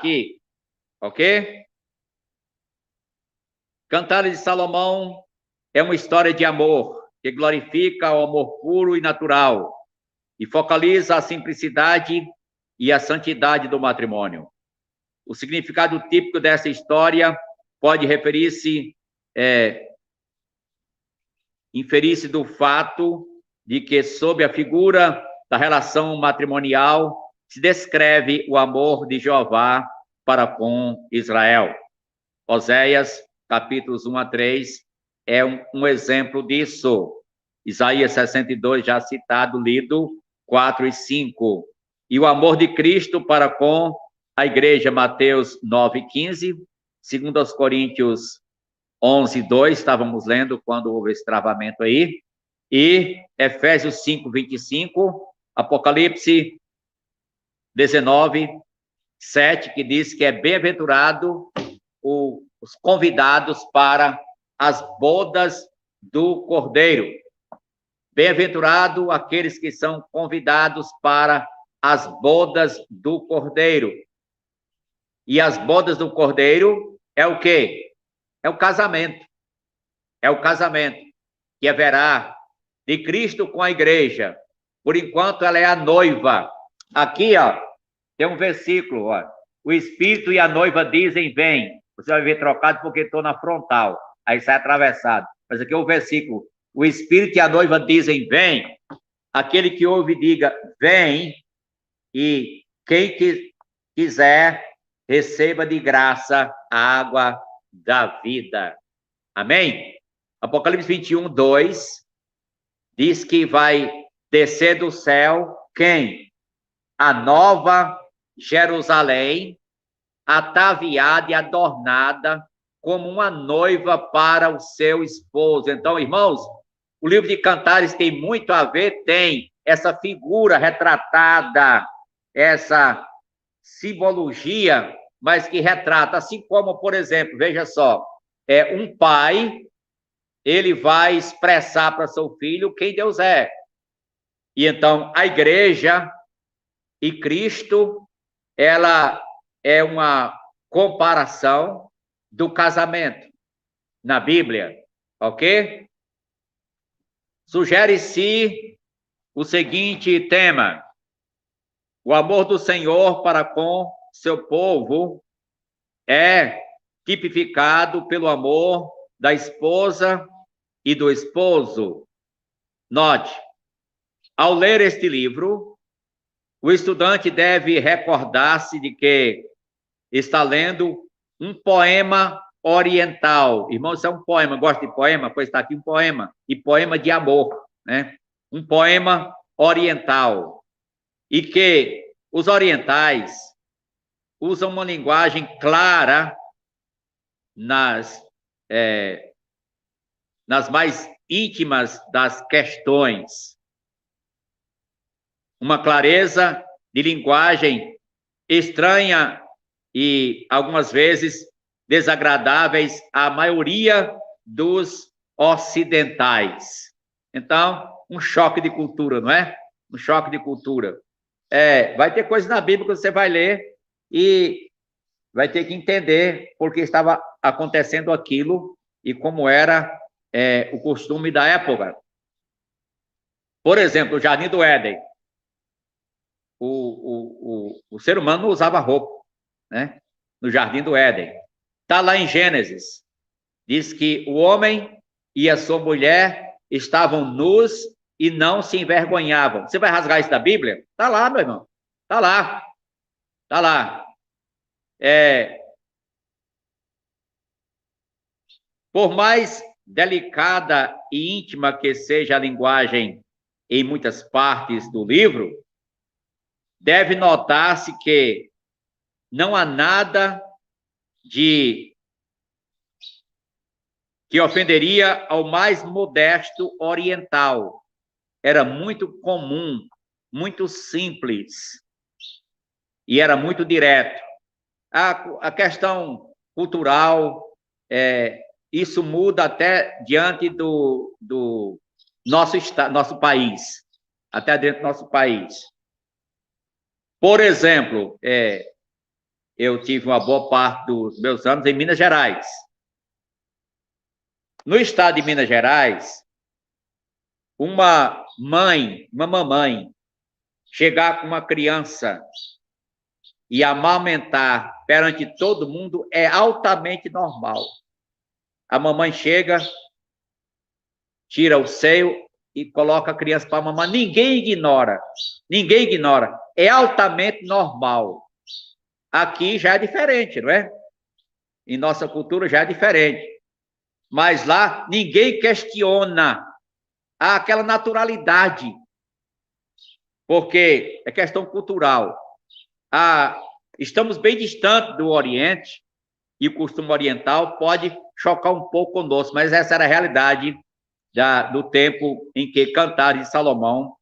aqui, ok? Cantares de Salomão é uma história de amor que glorifica o amor puro e natural e focaliza a simplicidade e a santidade do matrimônio. O significado típico dessa história pode inferir-se do fato de que, sob a figura da relação matrimonial, se descreve o amor de Jeová para com Israel. Oséias, capítulos 1 a 3, é um exemplo disso. Isaías 62, já citado, lido, 4 e 5. E o amor de Cristo para com a igreja, Mateus 9, 15, 2 Coríntios 11, 2, estávamos lendo quando houve esse travamento aí, e Efésios 5, 25, Apocalipse 19, 7, que diz que é bem-aventurado os convidados para as bodas do Cordeiro. Bem-aventurado aqueles que são convidados para as bodas do Cordeiro. E as bodas do Cordeiro é o quê? É o casamento. É o casamento que haverá de Cristo com a igreja. Por enquanto, ela é a noiva. Aqui, ó, tem um versículo, ó. O Espírito e a noiva dizem, vem. Você vai ver trocado porque estou na frontal. Aí sai atravessado. Mas aqui é o versículo. O Espírito e a noiva dizem, vem. Aquele que ouve, diga, vem. E quem quiser, receba de graça a água da vida. Amém? Apocalipse 21, 2, diz que vai descer do céu quem? A nova Jerusalém, ataviada e adornada como uma noiva para o seu esposo. Então, irmãos, o livro de Cantares tem muito a ver, tem essa figura retratada, essa simbologia, mas que retrata, assim como, por exemplo, veja só, um pai, ele vai expressar para seu filho quem Deus é. E então, a igreja e Cristo, ela é uma comparação do casamento na Bíblia, ok? Sugere-se o seguinte tema: o amor do Senhor para com seu povo é tipificado pelo amor da esposa e do esposo. Note, ao ler este livro, o estudante deve recordar-se de que está lendo um poema oriental. Irmão, isso é um poema. Gosta de poema? Pois está aqui um poema. E poema de amor, né? Um poema oriental. E que os orientais usam uma linguagem clara nas mais íntimas das questões. Uma clareza de linguagem estranha e, algumas vezes, desagradáveis à maioria dos ocidentais. Então, um choque de cultura, não é? Um choque de cultura. Vai ter coisa na Bíblia que você vai ler e vai ter que entender por que estava acontecendo aquilo e como era o costume da época. Por exemplo, o Jardim do Éden. O ser humano não usava roupa, né? No Jardim do Éden. Está lá em Gênesis. Diz que o homem e a sua mulher estavam nus e não se envergonhavam. Você vai rasgar isso da Bíblia? Está lá, meu irmão. Está lá. Está lá. Por mais delicada e íntima que seja a linguagem em muitas partes do livro, deve notar-se que não há nada que ofenderia ao mais modesto oriental. Era muito comum, muito simples e era muito direto. A questão cultural, isso muda até diante do nosso país, até dentro do nosso país. Por exemplo, eu tive uma boa parte dos meus anos em Minas Gerais. No estado de Minas Gerais, uma mamãe, chegar com uma criança e amamentar perante todo mundo é altamente normal. A mamãe chega, tira o seio e coloca a criança para mamar. Ninguém ignora. É altamente normal. Aqui já é diferente, não é? Em nossa cultura já é diferente. Mas lá ninguém questiona. Há aquela naturalidade. Porque é questão cultural. Estamos bem distantes do Oriente e o costume oriental pode chocar um pouco conosco, mas essa era a realidade do tempo em que Cantares de Salomão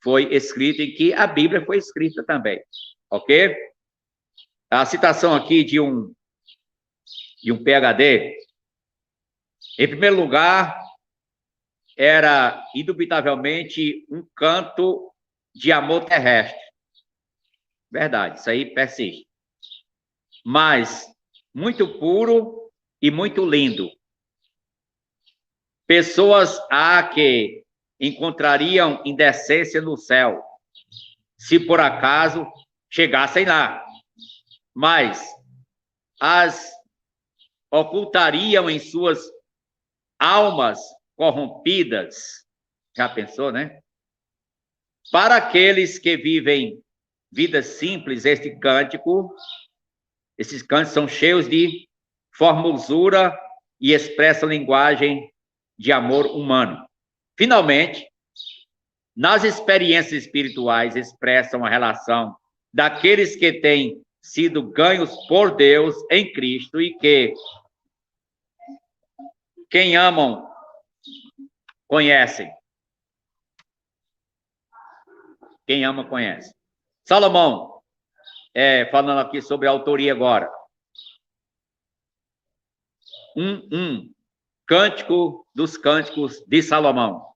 foi escrito, em que a Bíblia foi escrita também, ok? A citação aqui de um PhD, em primeiro lugar, era indubitavelmente um canto de amor terrestre. Verdade, isso aí persiste. Mas muito puro e muito lindo. Pessoas que encontrariam indecência no céu, se por acaso chegassem lá. Mas as ocultariam em suas almas corrompidas. Já pensou, né? Para aqueles que vivem vidas simples, esses cânticos são cheios de formosura e expressam linguagem de amor humano. Finalmente, nas experiências espirituais expressam a relação daqueles que têm sido ganhos por Deus em Cristo e que quem amam conhecem. Quem ama conhece. Salomão, falando aqui sobre a autoria agora. Cântico dos Cânticos de Salomão.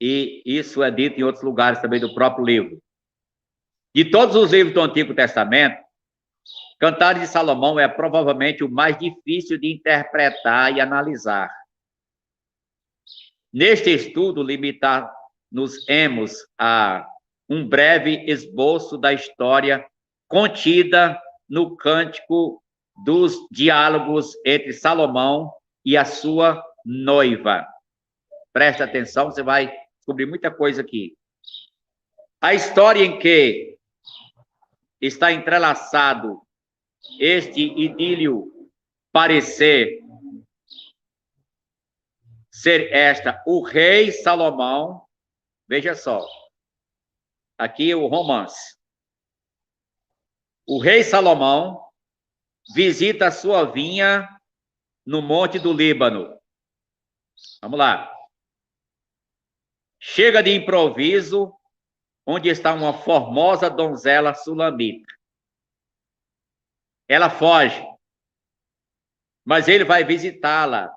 E isso é dito em outros lugares também do próprio livro. De todos os livros do Antigo Testamento, Cantares de Salomão é provavelmente o mais difícil de interpretar e analisar. Neste estudo, limitar-nos-emos a um breve esboço da história contida no Cântico dos Diálogos entre Salomão e a sua noiva. Presta atenção, você vai descobrir muita coisa aqui. A história em que está entrelaçado este idílio parecer ser esta, o rei Salomão, veja só, aqui o romance. O rei Salomão visita a sua vinha no Monte do Líbano. Vamos lá. Chega de improviso, onde está uma formosa donzela sulamita. Ela foge, mas ele vai visitá-la.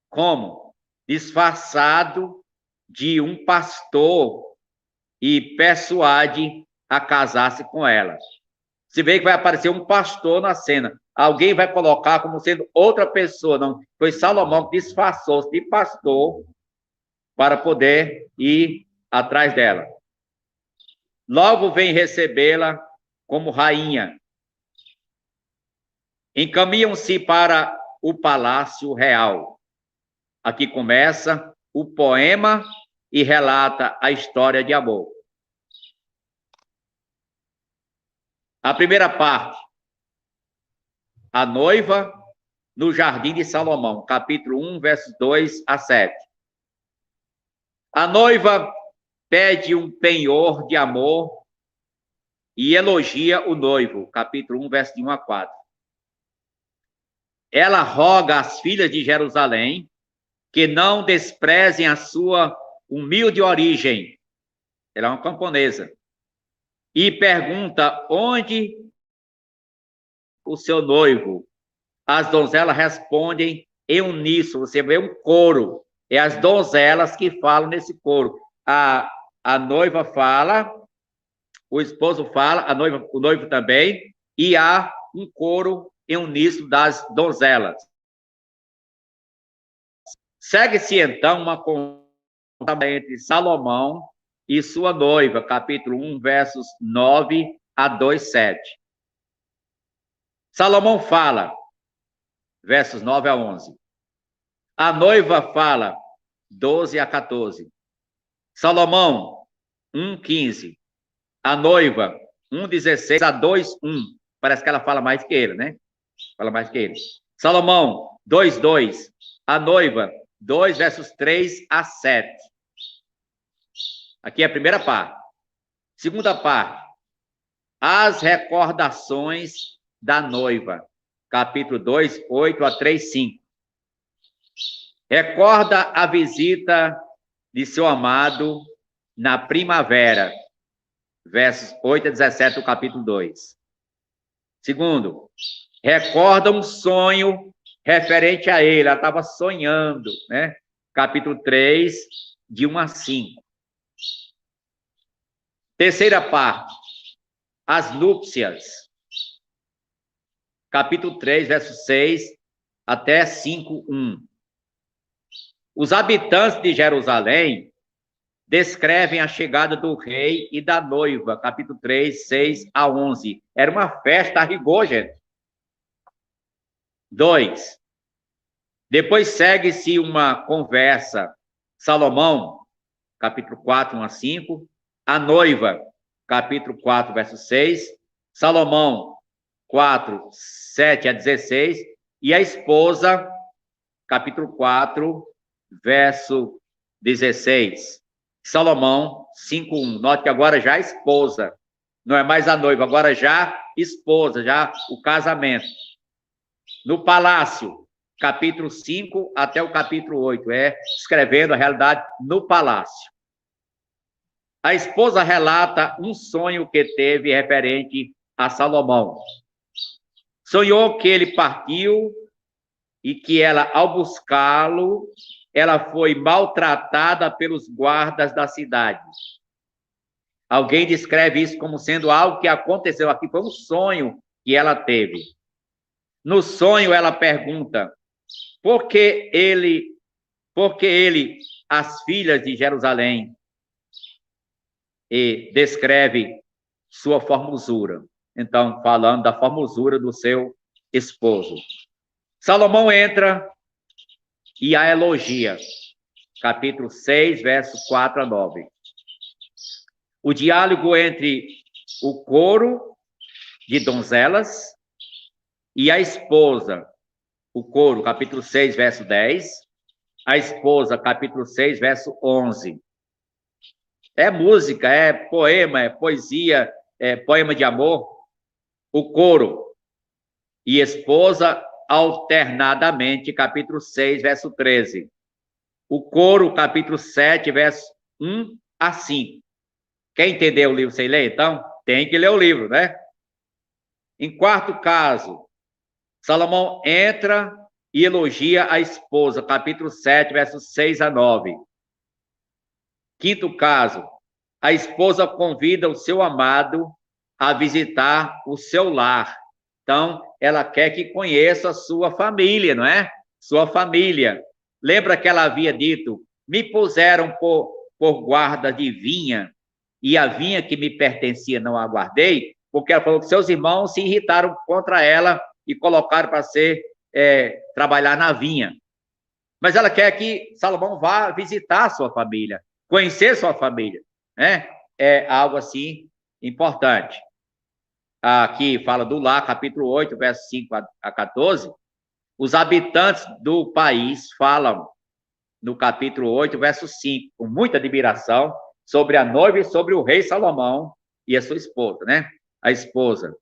Como? Disfarçado de um pastor e persuade a casar-se com ela. Você vê que vai aparecer um pastor na cena. Alguém vai colocar como sendo outra pessoa. Não, foi Salomão que disfarçou-se de pastor para poder ir atrás dela. Logo vem recebê-la como rainha. Encaminham-se para o palácio real. Aqui começa o poema e relata a história de amor. A primeira parte, a noiva no Jardim de Salomão, capítulo 1, versos 2 a 7. A noiva pede um penhor de amor e elogia o noivo, capítulo 1, versos de 1 a 4. Ela roga às filhas de Jerusalém que não desprezem a sua humilde origem. Ela é uma camponesa. E pergunta onde o seu noivo. As donzelas respondem em uníssono. Você vê um coro. É as donzelas que falam nesse coro. A noiva fala, o esposo fala, o noivo também, e há um coro em uníssono das donzelas. Segue-se, então, uma conversa entre Salomão e sua noiva, capítulo 1, versos 9 a 2, 7. Salomão fala, versos 9 a 11. A noiva fala, 12 a 14. Salomão, 1, 15. A noiva, 1, 16 a 2, 1. Parece que ela fala mais que ele, né? Fala mais que ele. Salomão, 2, 2. A noiva, 2, versos 3 a 7. Aqui é a primeira parte. Segunda parte. As recordações da noiva. Capítulo 2, 8 a 3, 5. Recorda a visita de seu amado na primavera. Versos 8 a 17 do capítulo 2. Segundo, recorda um sonho referente a ele. Ela estava sonhando, né? Capítulo 3, de 1 a 5. Terceira parte, as núpcias. Capítulo 3, verso 6 até 5, 1. Os habitantes de Jerusalém descrevem a chegada do rei e da noiva. Capítulo 3, 6 a 11. Era uma festa a rigor, gente. 2. Depois segue-se uma conversa. Salomão, capítulo 4, 1 a 5. A noiva, capítulo 4, verso 6. Salomão, 4, 7 a 16. E a esposa, capítulo 4, verso 16. Salomão, 5, 1. Note que agora já a esposa. Não é mais a noiva, agora já esposa, já o casamento. No palácio, capítulo 5 até o capítulo 8. É escrevendo a realidade no palácio. A esposa relata um sonho que teve referente a Salomão. Sonhou que ele partiu e que ela, ao buscá-lo, ela foi maltratada pelos guardas da cidade. Alguém descreve isso como sendo algo que aconteceu aqui, foi um sonho que ela teve. No sonho, ela pergunta, por que ele, as filhas de Jerusalém, e descreve sua formosura. Então, falando da formosura do seu esposo. Salomão entra e a elogia. Capítulo 6, versos 4 a 9. O diálogo entre o coro de donzelas e a esposa. O coro, capítulo 6, verso 10. A esposa, capítulo 6, verso 11. É música, é poema, é poesia, é poema de amor. O coro e esposa alternadamente, capítulo 6, verso 13. O coro, capítulo 7, verso 1 a 5. Quer entender o livro sem ler, então? Tem que ler o livro, né? Em quarto caso, Salomão entra e elogia a esposa, capítulo 7, versos 6 a 9. Quinto caso, a esposa convida o seu amado a visitar o seu lar. Então, ela quer que conheça a sua família, não é? Sua família. Lembra que ela havia dito, me puseram por guarda de vinha, e a vinha que me pertencia não a guardei, porque ela falou que seus irmãos se irritaram contra ela e colocaram para trabalhar na vinha. Mas ela quer que Salomão vá visitar a sua família, conhecer sua família, né? É algo assim importante. Aqui fala do lar, capítulo 8, verso 5 a 14. Os habitantes do país falam, no capítulo 8, verso 5, com muita admiração, sobre a noiva e sobre o rei Salomão e a sua esposa, né? A esposa.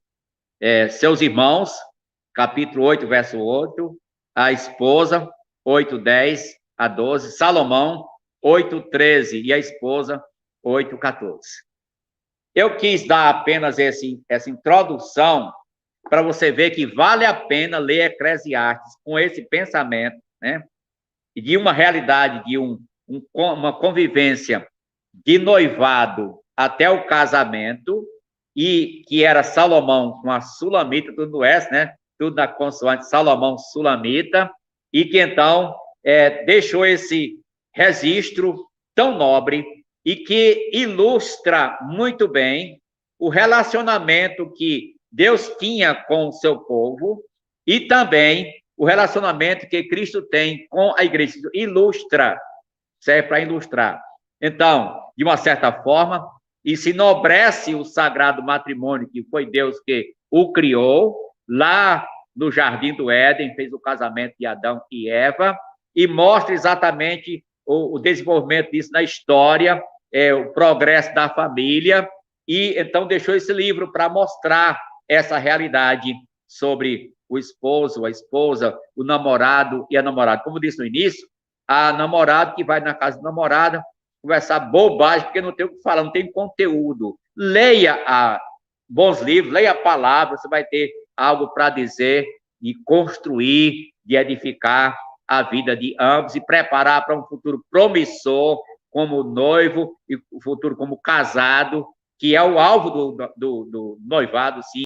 Seus irmãos, capítulo 8, verso 8. A esposa, 8, 10 a 12. Salomão, 8, 13. E a esposa, 8, 14. Eu quis dar apenas essa introdução para você ver que vale a pena ler Eclesiastes com esse pensamento, né? E de uma realidade, de uma convivência de noivado até o casamento, e que era Salomão com a Sulamita, tudo no S, né? Tudo na consoante Salomão Sulamita, e que então deixou esse registro tão nobre e que ilustra muito bem o relacionamento que Deus tinha com o seu povo e também o relacionamento que Cristo tem com a igreja. Ilustra, serve para ilustrar. Então, de uma certa forma, e se enobrece o sagrado matrimônio, que foi Deus que o criou, lá no Jardim do Éden, fez o casamento de Adão e Eva, e mostra exatamente o desenvolvimento disso na história, o progresso da família, e então deixou esse livro para mostrar essa realidade sobre o esposo, a esposa, o namorado e a namorada. Como disse no início, a namorada que vai na casa da namorada conversar bobagem, porque não tem o que falar, não tem conteúdo. Leia bons livros, leia a palavra, você vai ter algo para dizer e construir, de edificar a vida de ambos e preparar para um futuro promissor como noivo e o futuro como casado, que é o alvo do noivado, sim.